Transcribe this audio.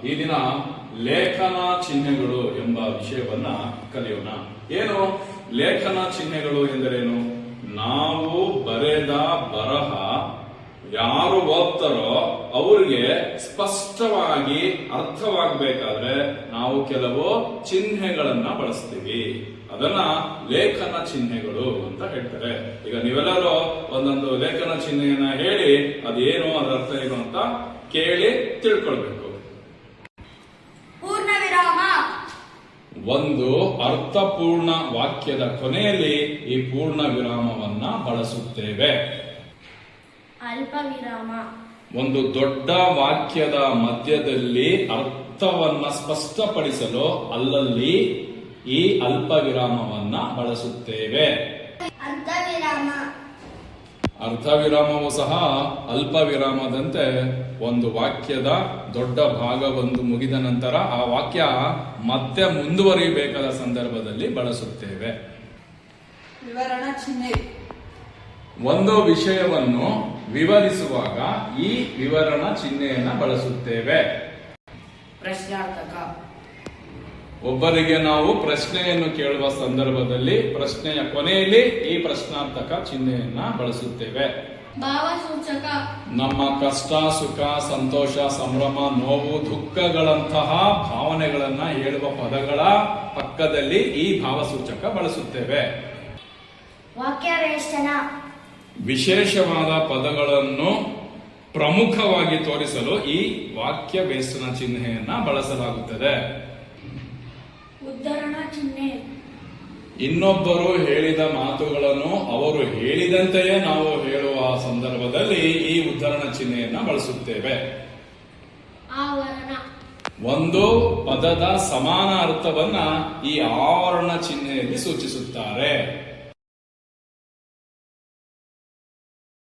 ಈ ದಿನ ಲೇಖನ ಚಿಹ್ನೆಗಳು ಎಂಬ ವಿಷಯವನ್ನ ಕಲಿಯೋಣ. ಏನು ಲೇಖನ ಚಿಹ್ನೆಗಳು ಎಂದರೇನು? ನಾವು ಬರೆದ ಬರಹ ಯಾರು ಓದ್ತಾರೋ ಅವರಿಗೆ ಸ್ಪಷ್ಟವಾಗಿ ಅರ್ಥವಾಗಬೇಕಾದ್ರೆ ನಾವು ಕೆಲವು ಚಿಹ್ನೆಗಳನ್ನ ಬಳಸ್ತೀವಿ. ಅದನ್ನ ಲೇಖನ ಚಿಹ್ನೆಗಳು ಅಂತ ಹೇಳ್ತಾರೆ. ಈಗ ನೀವೆಲ್ಲರೂ ಒಂದೊಂದು ಲೇಖನ ಚಿಹ್ನೆಯನ್ನ ಹೇಳಿ ಅದೇನು, ಅದರ ಅರ್ಥ ಏನು ಅಂತ ಕೇಳಿ ತಿಳ್ಕೊಳ್ಬೇಕು. ಪೂರ್ಣ ವಿರಾಮ. ಒಂದು ಅರ್ಥಪೂರ್ಣ ವಾಕ್ಯದ ಕೊನೆಯಲ್ಲಿ ಈ ಪೂರ್ಣ ವಿರಾಮವನ್ನ ಬಳಸುತ್ತೇವೆ. ಅಲ್ಪ ವಿರಾಮ. ಒಂದು ದೊಡ್ಡ ವಾಕ್ಯದ ಮಧ್ಯದಲ್ಲಿ ಅರ್ಥವನ್ನ ಸ್ಪಷ್ಟಪಡಿಸಲು ಅಲ್ಲಲ್ಲಿ ಈ ಅಲ್ಪ ವಿರಾಮವನ್ನ ಬಳಸುತ್ತೇವೆ. ಅರ್ಧ ವಿರಾಮ. ಅರ್ಧ ವಿರಾಮವು ಸಹ ಅಲ್ಪ ವಿರಾಮದಂತೆ ಒಂದು ವಾಕ್ಯದ ದೊಡ್ಡ ಭಾಗವೊಂದು ಮುಗಿದ ನಂತರ ಆ ವಾಕ್ಯ ಮತ್ತೆ ಮುಂದುವರಿಯಬೇಕಾದ ಸಂದರ್ಭದಲ್ಲಿ ಬಳಸುತ್ತೇವೆ. ವಿವರಣಾ ಚಿಹ್ನೆ. ಒಂದು ವಿಷಯವನ್ನು ವಿವರಿಸುವಾಗ ಈ ವಿವರಣಾ ಚಿಹ್ನೆಯನ್ನ ಬಳಸುತ್ತೇವೆ. ಪ್ರಶ್ನಾರ್ಥಕ. ಒಬ್ಬರಿಗೆ ನಾವು ಪ್ರಶ್ನೆಯನ್ನು ಕೇಳುವ ಸಂದರ್ಭದಲ್ಲಿ ಪ್ರಶ್ನೆಯ ಕೊನೆಯಲ್ಲಿ ಈ ಪ್ರಶ್ನಾರ್ಥಕ ಚಿಹ್ನೆಯನ್ನ ಬಳಸುತ್ತೇವೆ. ಭಾವಸೂಚಕ. ನಮ್ಮ ಕಷ್ಟ, ಸುಖ, ಸಂತೋಷ, ಸಂಭ್ರಮ, ನೋವು, ದುಃಖಗಳಂತಹ ಭಾವನೆಗಳನ್ನ ಹೇಳುವ ಪದಗಳ ಪಕ್ಕದಲ್ಲಿ ಈ ಭಾವಸೂಚಕ ಬಳಸುತ್ತೇವೆ. ವಾಕ್ಯವೇಷ್ಟನ. ವಿಶೇಷವಾದ ಪದಗಳನ್ನು ಪ್ರಮುಖವಾಗಿ ತೋರಿಸಲು ಈ ವಾಕ್ಯ ವೇಷ್ಟನ ಚಿಹ್ನೆಯನ್ನ ಬಳಸಲಾಗುತ್ತದೆ. ಉದ್ಧರಣಾ ಚಿಹ್ನೆ. ಇನ್ನೊಬ್ಬರು ಹೇಳಿದ ಮಾತುಗಳನ್ನು ಅವರು ಹೇಳಿದಂತೆಯೇ ನಾವು ಹೇಳುವ ಸಂದರ್ಭದಲ್ಲಿ ಈ ಉದ್ಧರಣ ಚಿಹ್ನೆಯನ್ನ ಬಳಸುತ್ತೇವೆ. ಆವರಣ. ಒಂದು ಪದದ ಸಮಾನ ಅರ್ಥವನ್ನ ಈ ಆವರಣ ಚಿಹ್ನೆಯಲ್ಲಿ ಸೂಚಿಸುತ್ತಾರೆ.